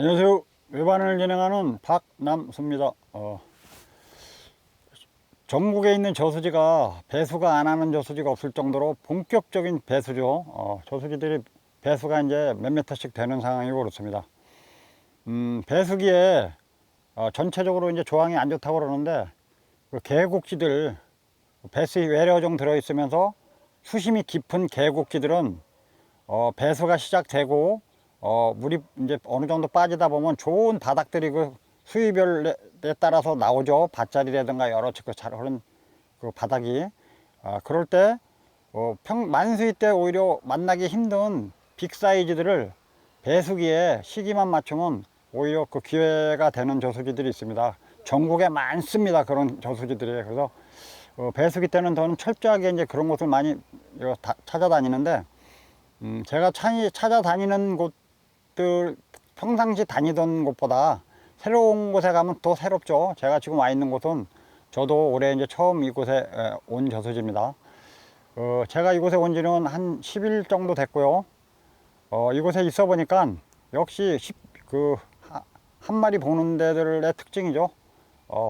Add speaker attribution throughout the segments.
Speaker 1: 안녕하세요. 외반을 진행하는 박남수입니다. 전국에 있는 저수지가 배수가 안 하는 저수지가 없을 정도로 본격적인 배수죠. 저수지들이 배수가 이제 몇 미터씩 되는 상황이고 그렇습니다. 배수기에 전체적으로 이제 조항이 안 좋다고 그러는데 그 계곡지들 배수 외래어종 들어있으면서 수심이 깊은 계곡지들은 배수가 시작되고 물이 이제 어느 정도 빠지다 보면 좋은 바닥들이 그 수위별에 따라서 나오죠. 밭자리라든가 여러 그런 그 바닥이. 그럴 때 만수위 때 오히려 만나기 힘든 빅 사이즈들을 배수기에 시기만 맞추면 오히려 그 기회가 되는 저수지들이 있습니다. 전국에 많습니다. 그런 저수지들이. 그래서 배수기 때는 저는 철저하게 이제 그런 곳을 많이 찾아다니는데, 제가 찾아다니는 곳들 평상시 다니던 곳보다 새로운 곳에 가면 더 새롭죠. 제가 지금 와 있는 곳은 저도 올해 이제 처음 이곳에 온 저수지입니다. 제가 이곳에 온 지는 한 10일 정도 됐고요. 이곳에 있어 보니까 역시 한 마리 보는 데들의 특징이죠.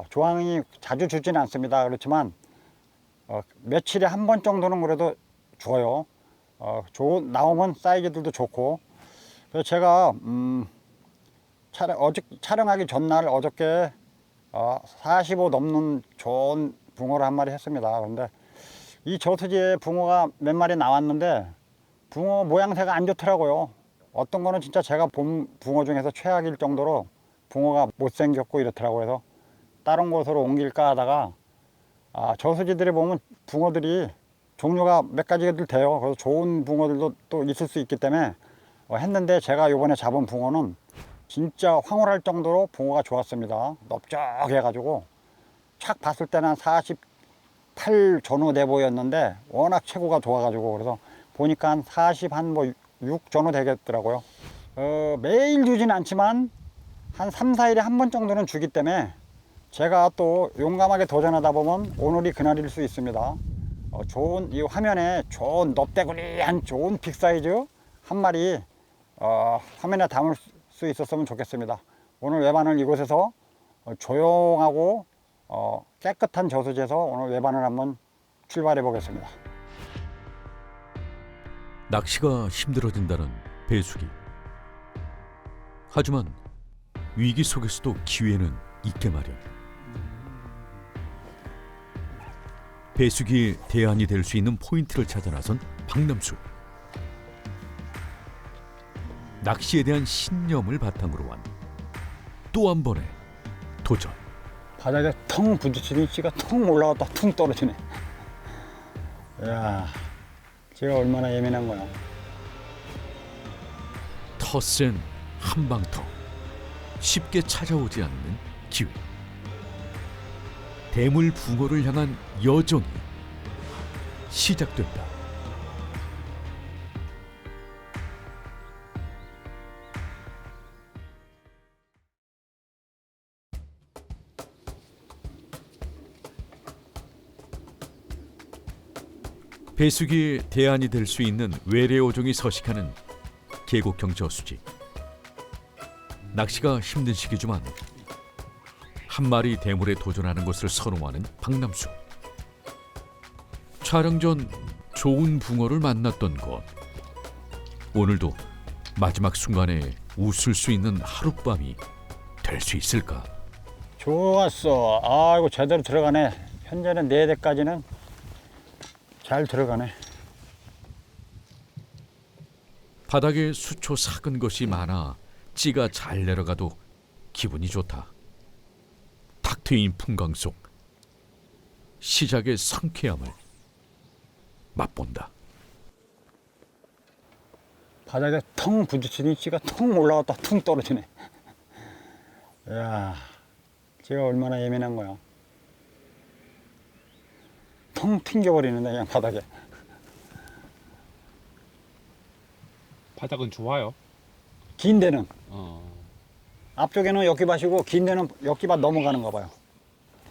Speaker 1: 조항이 자주 주지는 않습니다. 그렇지만 며칠에 한 번 정도는 그래도 줘요. 나오면 사이즈들도 좋고. 그래서 제가 촬영하기 전날 어저께 45 넘는 좋은 붕어를 한 마리 했습니다. 그런데 이 저수지에 붕어가 몇 마리 나왔는데 붕어 모양새가 안 좋더라고요. 어떤 거는 진짜 제가 본 붕어 중에서 최악일 정도로 붕어가 못생겼고 이렇더라고요. 그래서 다른 곳으로 옮길까 하다가 저수지들에 보면 붕어들이 종류가 몇 가지들 돼요. 그래서 좋은 붕어들도 또 있을 수 있기 때문에 했는데, 제가 이번에 잡은 붕어는 진짜 황홀할 정도로 붕어가 좋았습니다. 넓적해가지고 착 봤을 때는 48 전후 돼 보였는데 워낙 체구가 좋아가지고, 그래서 보니까 한 40 한 뭐 6 전후 되겠더라고요. 매일 주진 않지만 한 3, 4일에 한 번 정도는 주기 때문에 제가 또 용감하게 도전하다 보면 오늘이 그날일 수 있습니다. 좋은 이 화면에 좋은 넙대구리한 좋은 빅사이즈 한 마리 화면에 담을 수 있었으면 좋겠습니다. 오늘 외반을 이곳에서 조용하고 깨끗한 저수지에서 오늘 외반을 한번 출발해 보겠습니다.
Speaker 2: 낚시가 힘들어진다는 배수기. 하지만 위기 속에서도 기회는 있게 마련. 배수기의 대안이 될 수 있는 포인트를 찾아 나선 박남수. 낚시에 대한 신념을 바탕으로 한 또 한 번의 도전.
Speaker 1: 바닥에 텅 부딪히니 씨가 텅 올라갔다 퉁 떨어지네. 이야, 제가 얼마나 예민한 거야.
Speaker 2: 터센 한방터. 쉽게 찾아오지 않는 기회. 대물 붕어를 향한 여정이 시작된다. 배수기의 대안이 될 수 있는 외래어종이 서식하는 계곡형 저수지. 낚시가 힘든 시기지만 한 마리 대물에 도전하는 것을 선호하는 박남수. 촬영 전 좋은 붕어를 만났던 것. 오늘도 마지막 순간에 웃을 수 있는 하룻밤이 될 수 있을까?
Speaker 1: 좋았어. 아이고 제대로 들어가네. 현재는 4대까지는 잘 들어가네.
Speaker 2: 바닥에 수초 삭은 것이 많아 찌가 잘 내려가도 기분이 좋다. 탁 트인 풍광 속 시작의 상쾌함을 맛본다.
Speaker 1: 바닥에 텅 부딪히니 씨가 텅 올라갔다 퉁 떨어지네. 이야, 제가 얼마나 예민한 거야. 텅 튕겨버리는데 그냥 바닥에.
Speaker 3: 바닥은 좋아요.
Speaker 1: 긴 데는
Speaker 3: 앞쪽에는
Speaker 1: 앞쪽에는 역기밭이고 긴 데는 역기밭 넘어가는가 봐요.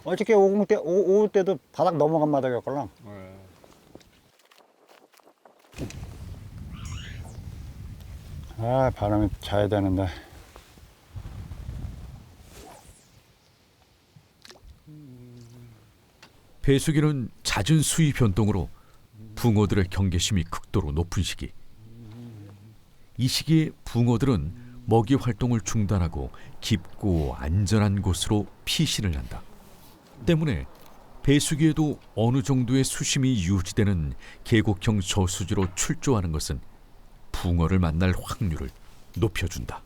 Speaker 1: 어저께 오후 때도 바닥 넘어간 바닥이었걸랑.
Speaker 3: 네.
Speaker 1: 바람이 자야 되는데.
Speaker 2: 배수기는 잦은 수위 변동으로 붕어들의 경계심이 극도로 높은 시기. 이 시기에 붕어들은 먹이 활동을 중단하고 깊고 안전한 곳으로 피신을 한다. 때문에 배수기에도 어느 정도의 수심이 유지되는 계곡형 저수지로 출조하는 것은 붕어를 만날 확률을 높여준다.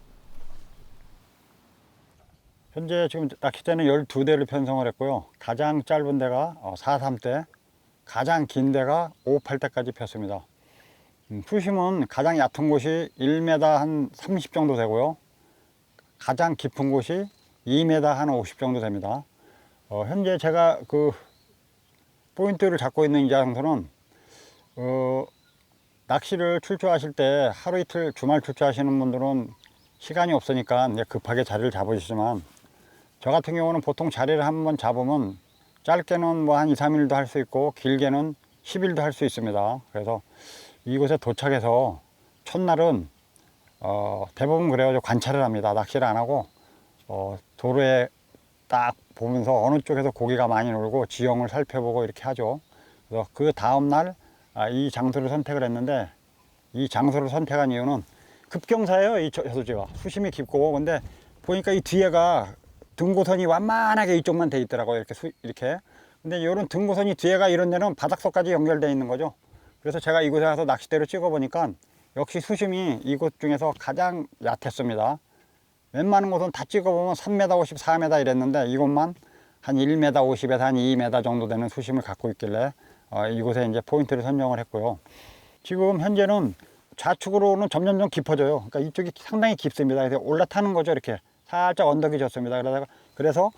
Speaker 1: 현재 지금 낚싯대는 12대를 편성을 했고요. 가장 짧은 데가 4-3대, 가장 긴 데가 5-8대까지 폈습니다. 수심은 가장 얕은 곳이 1m 한 30 정도 되고요. 가장 깊은 곳이 2m 한 50 정도 됩니다. 현재 제가 그 포인트를 잡고 있는 이 장소는 낚시를 출조하실 때 하루 이틀 주말 출조하시는 분들은 시간이 없으니까 이제 급하게 자리를 잡으시지만, 저 같은 경우는 보통 자리를 한번 잡으면 짧게는 뭐 한 2-3일도 할 수 있고 길게는 10일도 할 수 있습니다. 그래서 이곳에 도착해서 첫날은 대부분 그래요. 관찰을 합니다. 낚시를 안 하고 도로에 딱 보면서 어느 쪽에서 고기가 많이 놀고 지형을 살펴보고 이렇게 하죠. 그래서 그 다음 날 이 장소를 선택을 했는데, 이 장소를 선택한 이유는 급경사예요. 이 저수지가 수심이 깊고, 근데 보니까 이 뒤에가 등고선이 완만하게 이쪽만 돼 있더라고요. 이렇게. 근데 이런 등고선이 뒤에가 이런 데는 바닥선까지 연결되어 있는 거죠. 그래서 제가 이곳에 가서 낚싯대로 찍어 보니까 역시 수심이 이곳 중에서 가장 얕았습니다. 웬만한 곳은 다 찍어보면 3m 50, 4m 이랬는데 이곳만 한 1m 50에서 한 2m 정도 되는 수심을 갖고 있길래 이곳에 이제 포인트를 선정을 했고요. 지금 현재는 좌측으로는 점점 깊어져요. 그러니까 이쪽이 상당히 깊습니다. 그래서 올라타는 거죠. 이렇게 살짝 언덕이 졌습니다. 그래서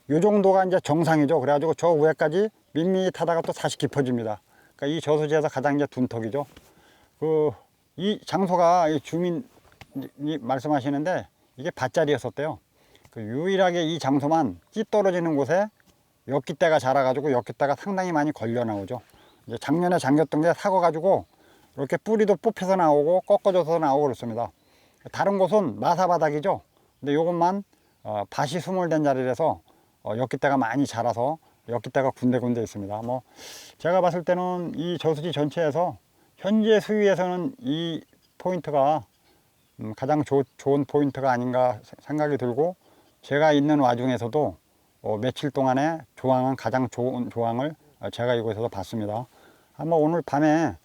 Speaker 1: 이 정도가 이제 정상이죠. 그래가지고 저 위에까지 밋밋하다가 또 다시 깊어집니다. 그러니까 이 저수지에서 가장 이제 둔턱이죠. 이 장소가 이 주민이 말씀하시는데 이게 밭자리였었대요. 유일하게 이 장소만 찌 떨어지는 곳에 엿깃대가 자라가지고 엿깃대가 상당히 많이 걸려 나오죠. 이제 작년에 잠겼던 게 사궈가지고 이렇게 뿌리도 뽑혀서 나오고 꺾어져서 나오고 그렇습니다. 다른 곳은 마사바닥이죠. 근데 이것만 밭이 수몰된 자리라서 엿깃대가 많이 자라서 엿깃대가 군데군데 있습니다. 뭐 제가 봤을 때는 이 저수지 전체에서 현재 수위에서는 이 포인트가 가장 좋은 포인트가 아닌가 생각이 들고, 제가 있는 와중에서도 며칠 동안에 조항은 가장 좋은 조항을 제가 이곳에서 봤습니다. 한번 오늘 밤에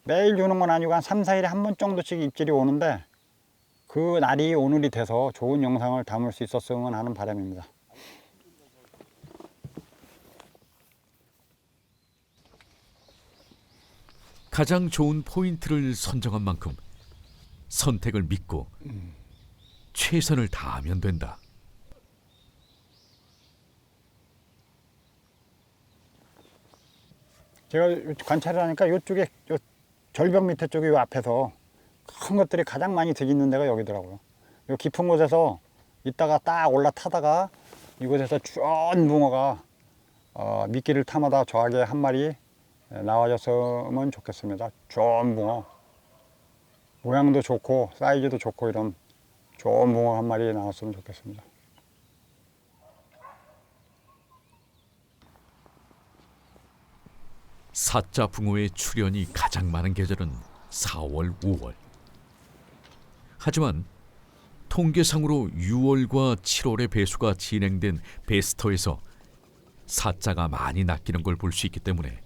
Speaker 1: 매일 주는 건 아니고 한 3-4일에 한 번 정도씩 입질이 오는데, 그 날이 오늘이 돼서 좋은 영상을 담을 수 있었으면 하는 바람입니다.
Speaker 2: 가장 좋은 포인트를 선정한 만큼 선택을 믿고 최선을 다하면 된다.
Speaker 1: 제가 관찰을 하니까 이쪽에 절벽 밑에 쪽에 이 앞에서 큰 것들이 가장 많이 들있는 데가 여기더라고요. 이 깊은 곳에서 이따가 딱 올라타다가 이곳에서 쫀 붕어가 미끼를 타마다 저하게 한 마리 나와줬으면 좋겠습니다. 쫀 붕어. 모양도 좋고 사이즈도 좋고 이런 좋은 붕어 한 마리 나왔으면 좋겠습니다.
Speaker 2: 사자 붕어의 출현이 가장 많은 계절은 4월, 5월. 하지만 통계상으로 6월과 7월에 배수가 진행된 베스터에서 사자가 많이 낚이는 걸 볼 수 있기 때문에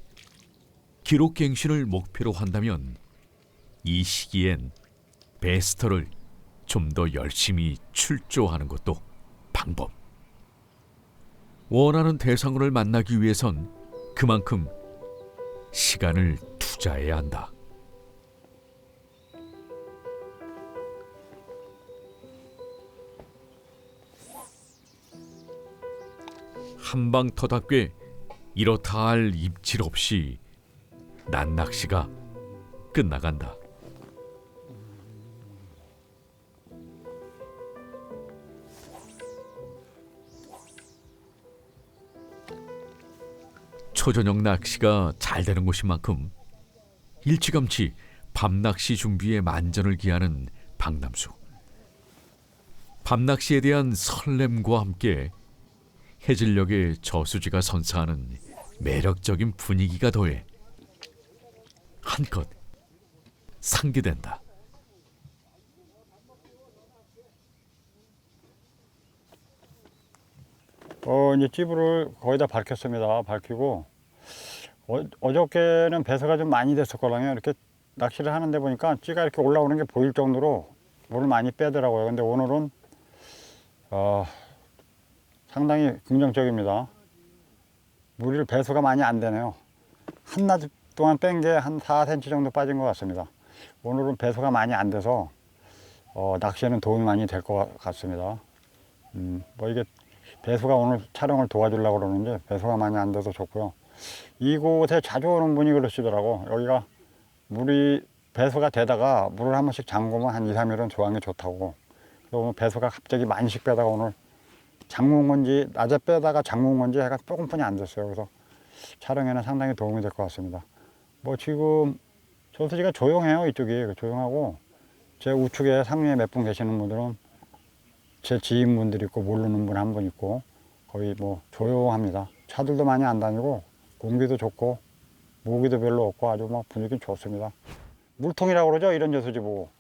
Speaker 2: 기록 갱신을 목표로 한다면 이 시기엔 베스터를 좀 더 열심히 출조하는 것도 방법. 원하는 대상어를 만나기 위해선 그만큼 시간을 투자해야 한다. 한방터답게 이렇다 할 입질 없이 낱낚시가 끝나간다. 초저녁 낚시가 잘 되는 곳인 만큼 일찌감치 밤낚시 준비에 만전을 기하는 박남수. 밤낚시에 대한 설렘과 함께 해질녘의 저수지가 선사하는 매력적인 분위기가 더해 한껏 상기된다.
Speaker 1: 이제 찌부를 거의 다 밝혔습니다. 밝히고 어저께는 배수가 좀 많이 됐었거든요. 이렇게 낚시를 하는데 보니까 찌가 이렇게 올라오는 게 보일 정도로 물을 많이 빼더라고요. 근데 오늘은 상당히 긍정적입니다. 물이 배수가 많이 안 되네요. 한낮 동안 뺀 게 한 4cm 정도 빠진 것 같습니다. 오늘은 배수가 많이 안 돼서 낚시에는 도움이 많이 될 것 같습니다. 뭐 이게 배수가 오늘 촬영을 도와주려고 그러는데 배수가 많이 안 돼서 좋고요. 이곳에 자주 오는 분이 그러시더라고. 여기가 물이 배수가 되다가 물을 한 번씩 잠그면 한 2, 3일은 조항이 좋다고. 그래서 오늘 배수가 갑자기 많이씩 빼다가 오늘 잠근 건지 낮에 빼다가 잠근 건지 해가 조금뿐이 안 됐어요. 그래서 촬영에는 상당히 도움이 될 것 같습니다. 뭐 지금 저수지가 조용해요. 이쪽이 조용하고 제 우측에 상류에 몇 분 계시는 분들은 제 지인분들 있고 모르는 분 한 분 있고 거의 뭐 조용합니다. 차들도 많이 안 다니고 공기도 좋고 모기도 별로 없고 아주 막 분위기 좋습니다. 물통이라고 그러죠. 이런 저수지 보고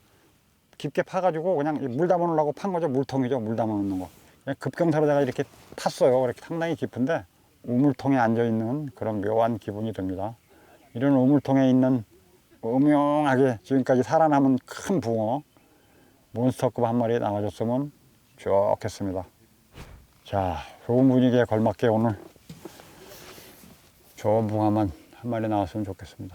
Speaker 1: 깊게 파가지고 그냥 물 담아놓으려고 판 거죠. 물통이죠. 물 담아놓는 거. 그냥 급경사로 내가 이렇게 탔어요. 이렇게 상당히 깊은데 우물통에 앉아있는 그런 묘한 기분이 듭니다. 이런 우물통에 있는 음영하게 지금까지 살아남은 큰 붕어 몬스터급 한 마리 나와줬으면 좋겠습니다. 자, 좋은 분위기에 걸맞게 오늘 좋은 붕어만 한 마리 나왔으면 좋겠습니다.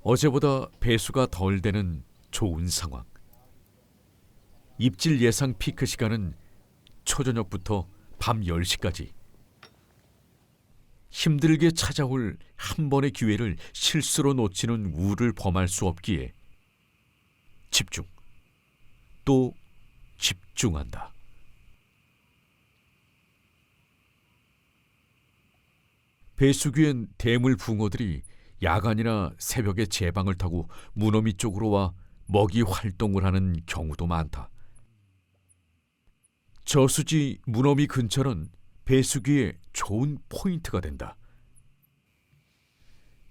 Speaker 2: 어제보다 배수가 덜 되는 좋은 상황. 입질 예상 피크 시간은 초저녁부터 밤 10시까지. 힘들게 찾아올 한 번의 기회를 실수로 놓치는 우를 범할 수 없기에 집중, 또 집중한다. 배수구엔 대물 붕어들이 야간이나 새벽에 제방을 타고 무너미 쪽으로 와 먹이 활동을 하는 경우도 많다. 저수지 무너미 근처는 배수기의 좋은 포인트가 된다.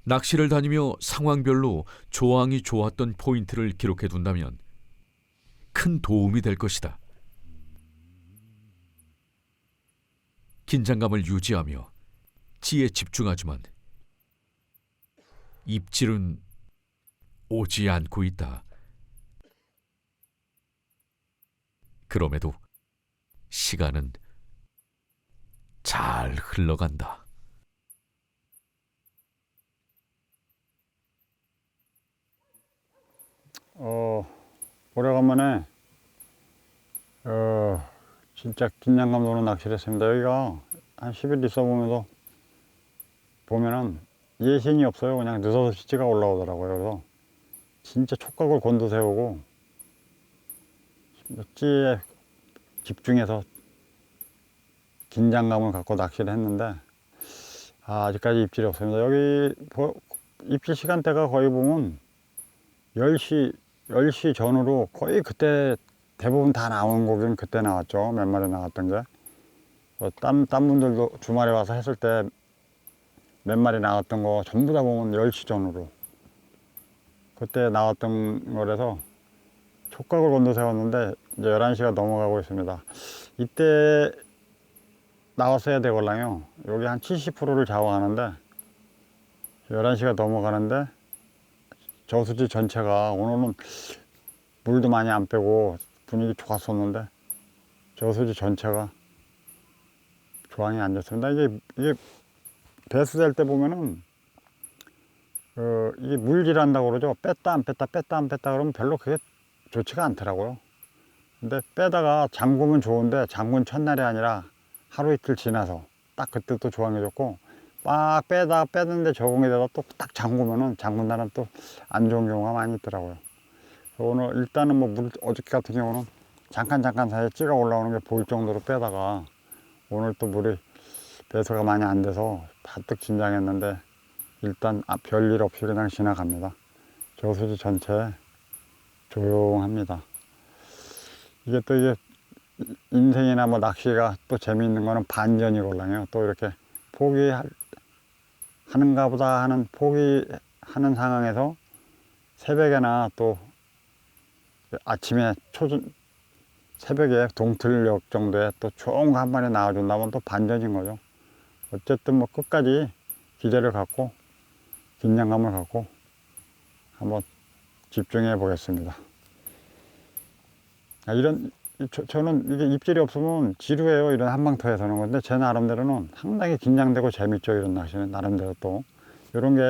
Speaker 2: 낚시를 다니며 상황별로 조항이 좋았던 포인트를 기록해 둔다면 큰 도움이 될 것이다. 긴장감을 유지하며 찌에 집중하지만 입질은 오지 않고 있다. 그럼에도 시간은 잘 흘러간다.
Speaker 1: 오래간만에 진짜 긴장감 도는 낚시를 했습니다. 여기가 한 10일 있어 보면은 예신이 없어요. 그냥 느닷없이 찌가 올라오더라고요. 그래서 진짜 촉각을 곤두세우고 찌에 집중해서 긴장감을 갖고 낚시를 했는데 아직까지 입질이 없습니다. 여기 입질 시간대가 거의 보면 10시 전후로 거의 그때 대부분 다 나온 고기는 그때 나왔죠. 몇 마리 나왔던 게. 딴 분들도 주말에 와서 했을 때 몇 마리 나왔던 거 전부 다 보면 10시 전후로 그때 나왔던 거라서 촉각을 곤두세웠는데 이제 11시가 넘어가고 있습니다. 이때 나왔어야 되걸랑요. 여기 한 70%를 좌우하는데 11시가 넘어가는데 저수지 전체가 오늘은 물도 많이 안 빼고 분위기 좋았었는데 저수지 전체가 조항이 안 좋습니다. 이게 배수될 때 보면은 이게 물질한다고 그러죠. 뺐다 안 뺐다 뺐다 안 뺐다 그러면 별로 그게 좋지가 않더라고요. 근데 빼다가 잠그면 좋은데 잠근 첫날이 아니라 하루 이틀 지나서 딱 그때 또 조항이 좋고 막 빼다 빼는데 적응이 되다 또 딱 잠그면은 잠근 날은 또 안 좋은 경우가 많이 있더라고요. 오늘 일단은 뭐 어저께 같은 경우는 잠깐 사이에 찌가 올라오는 게 보일 정도로 빼다가 오늘 또 물이 배수가 많이 안 돼서 바뜩 긴장했는데 일단 별일 없이 그냥 지나갑니다. 저수지 전체 조용합니다. 이게 인생이나 뭐 낚시가 또 재미있는 거는 반전이걸랑요. 또 이렇게 포기하는가 보다 하는 포기하는 상황에서 새벽에나 또 아침에 새벽에 동틀녘 정도에 또 좋은 거 한 마리 나와준다면 또 반전인 거죠. 어쨌든 뭐 끝까지 기대를 갖고 긴장감을 갖고 한번 집중해 보겠습니다. 저는 이게 입질이 없으면 지루해요. 이런 한방터에서는. 근데 제 나름대로는 상당히 긴장되고 재밌죠. 이런 낚시는 나름대로 또 이런 게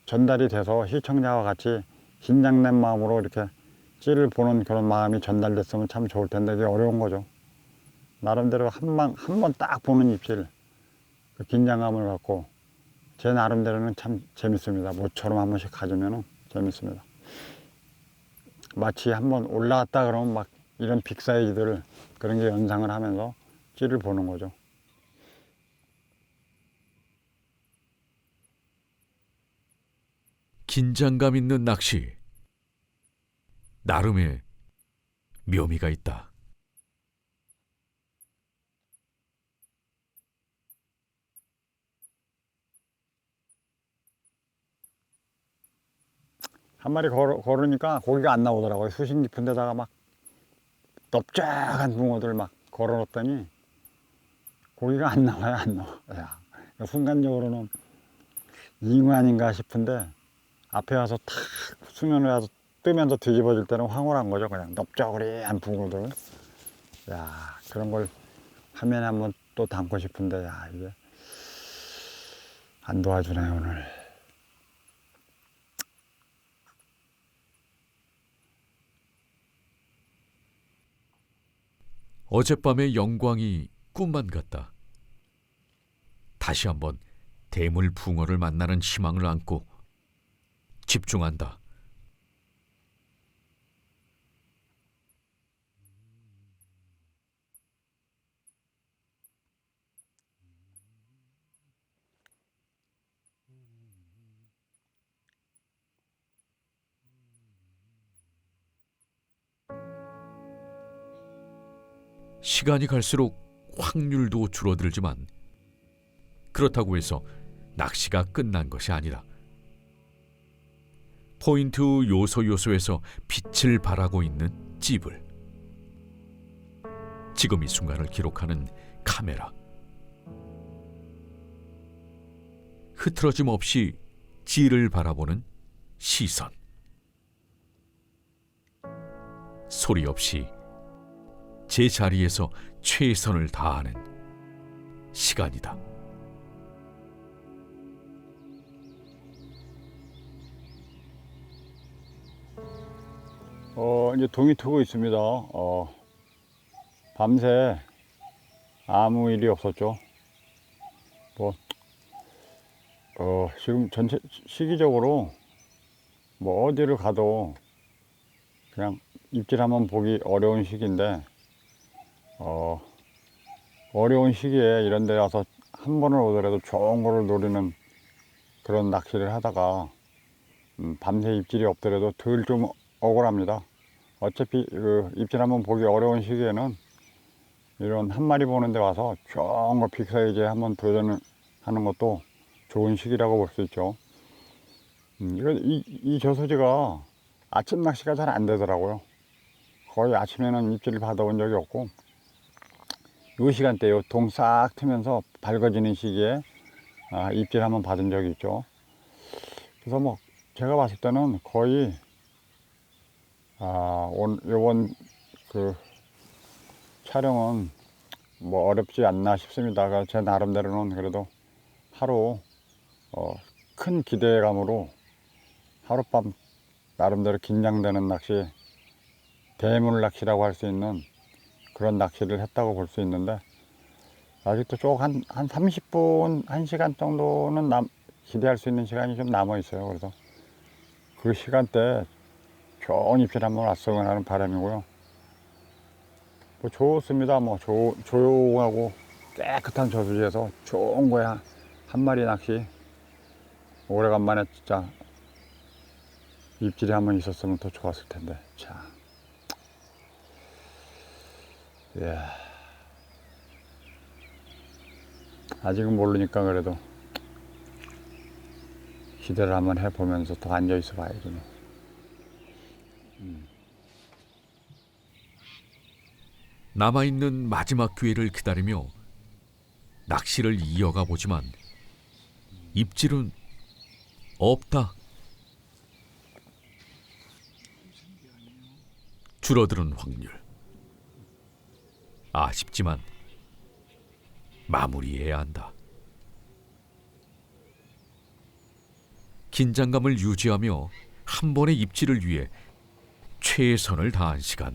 Speaker 1: 전달이 돼서 시청자와 같이 긴장된 마음으로 이렇게 찌를 보는 그런 마음이 전달됐으면 참 좋을 텐데 이게 어려운 거죠. 나름대로 한 번 딱 보는 입질, 그 긴장감을 갖고 제 나름대로는 참 재밌습니다. 모처럼 한 번씩 가지면은 재밌습니다. 마치 한번 올라왔다 그러면 막 이런 빅사이즈들 그런 게 연상을 하면서 찌를 보는 거죠.
Speaker 2: 긴장감 있는 낚시. 나름의 묘미가 있다.
Speaker 1: 한 마리 걸으니까 고기가 안 나오더라고요. 수심 깊은 데다가 막 넓적한 붕어들 막 걸어놨더니 고기가 안 나와요. 안 나와. 야, 순간적으로는 잉어 아닌가 싶은데 앞에 와서 탁 수면에 와서 뜨면서 뒤집어질 때는 황홀한 거죠. 그냥 넓적으리한 붕어들. 야, 그런 걸 화면에 한번 또 담고 싶은데 야, 이게 안 도와주네 오늘.
Speaker 2: 어젯밤의 영광이 꿈만 같다. 다시 한번 대물 붕어를 만나는 희망을 안고 집중한다. 시간이 갈수록 확률도 줄어들지만 그렇다고 해서 낚시가 끝난 것이 아니다. 포인트 요소에서 빛을 발하고 있는 찌불. 지금 이 순간을 기록하는 카메라. 흐트러짐 없이 찌를 바라보는 시선. 소리 없이 제 자리에서 최선을 다하는 시간이다.
Speaker 1: 이제 동이 트고 있습니다. 밤새 아무 일이 없었죠. 뭐, 지금 전체 시기적으로 뭐 어디를 가도 그냥 입질 한번 보기 어려운 시기인데, 어려운 시기에 이런 데 와서 한 번을 오더라도 좋은 거를 노리는 그런 낚시를 하다가, 밤새 입질이 없더라도 덜 좀 억울합니다. 어차피 그 입질 한번 보기 어려운 시기에는 이런 한 마리 보는 데 와서 좋은 거 빅사이즈에 한번 도전을 하는 것도 좋은 시기라고 볼 수 있죠. 이 저수지가 아침 낚시가 잘 안 되더라고요. 거의 아침에는 입질을 받아본 적이 없고, 이 시간대요. 동 싹 트면서 밝아지는 시기에 입질 한번 받은 적이 있죠. 그래서 뭐 제가 봤을 때는 거의 요번 그 촬영은 뭐 어렵지 않나 싶습니다. 제 나름대로는 그래도 하루 큰 기대감으로 하룻밤 나름대로 긴장되는 낚시, 대물 낚시라고 할 수 있는 그런 낚시를 했다고 볼 수 있는데, 아직도 쭉 한 30분, 1시간 정도는 기대할 수 있는 시간이 좀 남아 있어요. 그래서 그 시간대 좋은 입질 한번 왔으면 하는 바람이고요. 뭐 좋습니다. 뭐 조용하고 깨끗한 저수지에서 좋은 거에 한 마리 낚시 오래간만에 진짜 입질이 한번 있었으면 더 좋았을 텐데. 자, 이야. 아직은 모르니까 그래도 기대를 한번 해보면서 더 앉아있어 봐야지. 뭐.
Speaker 2: 남아있는 마지막 기회를 기다리며 낚시를 이어가 보지만 입질은 없다. 줄어드는 확률. 아쉽지만 마무리해야 한다. 긴장감을 유지하며 한 번의 입질을 위해 최선을 다한 시간.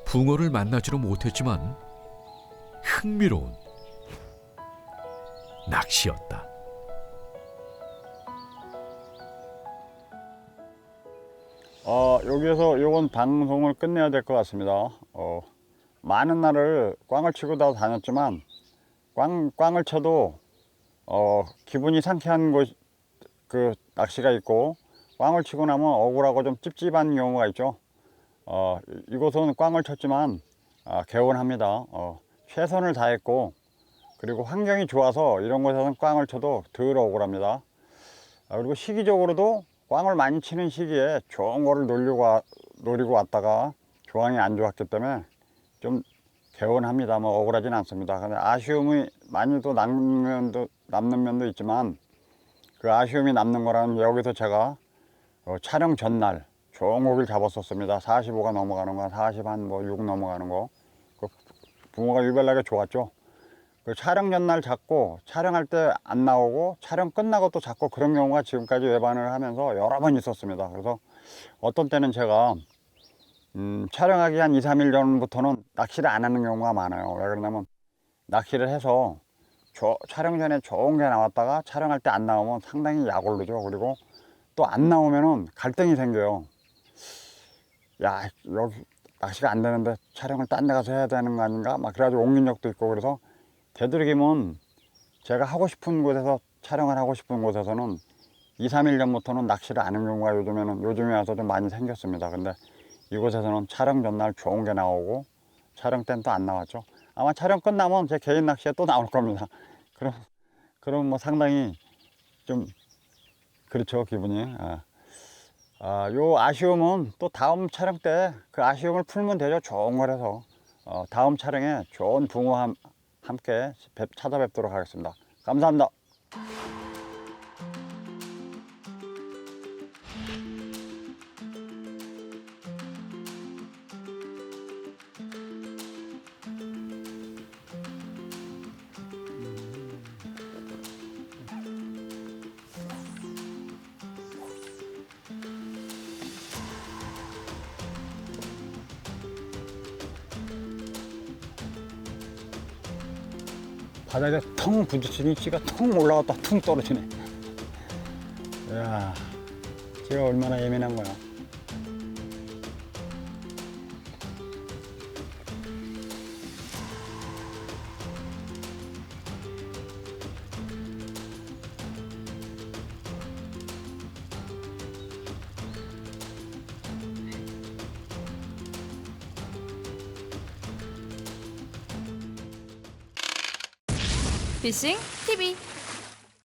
Speaker 2: 붕어를 만나지는 못했지만 흥미로운 낚시였다.
Speaker 1: 여기에서 요건 방송을 끝내야 될 것 같습니다. 많은 날을 꽝을 치고 다 다녔지만 꽝을 쳐도 기분이 상쾌한 그 낚시가 있고, 꽝을 치고 나면 억울하고 좀 찝찝한 경우가 있죠. 이곳은 꽝을 쳤지만 개운합니다. 최선을 다했고, 그리고 환경이 좋아서 이런 곳에서는 꽝을 쳐도 덜 억울합니다. 그리고 시기적으로도 꽝을 많이 치는 시기에 좋은 거를 노리고 왔다가 조항이 안 좋았기 때문에 좀 개운합니다. 뭐 억울하진 않습니다. 근데 아쉬움이 많이 또 남는 면도 있지만, 그 아쉬움이 남는 거라는, 여기서 제가 촬영 전날 좋은 고기를 잡았었습니다. 45가 넘어가는 거, 40 한 뭐 6 넘어가는 거. 그 붕어가 유별나게 좋았죠. 그 촬영 전날 잡고 촬영할 때 안 나오고 촬영 끝나고 또 잡고, 그런 경우가 지금까지 외반을 하면서 여러 번 있었습니다. 그래서 어떤 때는 제가 촬영하기 한 2, 3일 전부터는 낚시를 안 하는 경우가 많아요. 왜 그러냐면 낚시를 해서 촬영 전에 좋은 게 나왔다가 촬영할 때 안 나오면 상당히 약올르죠. 그리고 또 안 나오면은 갈등이 생겨요. 야, 여기 낚시가 안 되는데 촬영을 딴 데 가서 해야 되는 거 아닌가? 막 그래가지고 옮긴 적도 있고. 그래서 되도록이면 제가 하고 싶은 곳에서, 촬영을 하고 싶은 곳에서는 2, 3일 전부터는 낚시를 안 하는 경우가 요즘에 와서 좀 많이 생겼습니다. 근데 이곳에서는 촬영 전날 좋은 게 나오고 촬영 때는 또 안 나왔죠. 아마 촬영 끝나면 제 개인 낚시에 또 나올 겁니다. 그럼 뭐 상당히 좀 그렇죠, 기분이. 요 아쉬움은 또 다음 촬영 때 그 아쉬움을 풀면 되죠. 좋은 거라서. 다음 촬영에 좋은 붕어와 함께 찾아뵙도록 하겠습니다. 감사합니다. 바닥에 텅 부딪히니 씨가 텅 올라갔다 퉁 떨어지네. 이야, 제가 얼마나 예민한 거야.
Speaker 3: 피싱 TV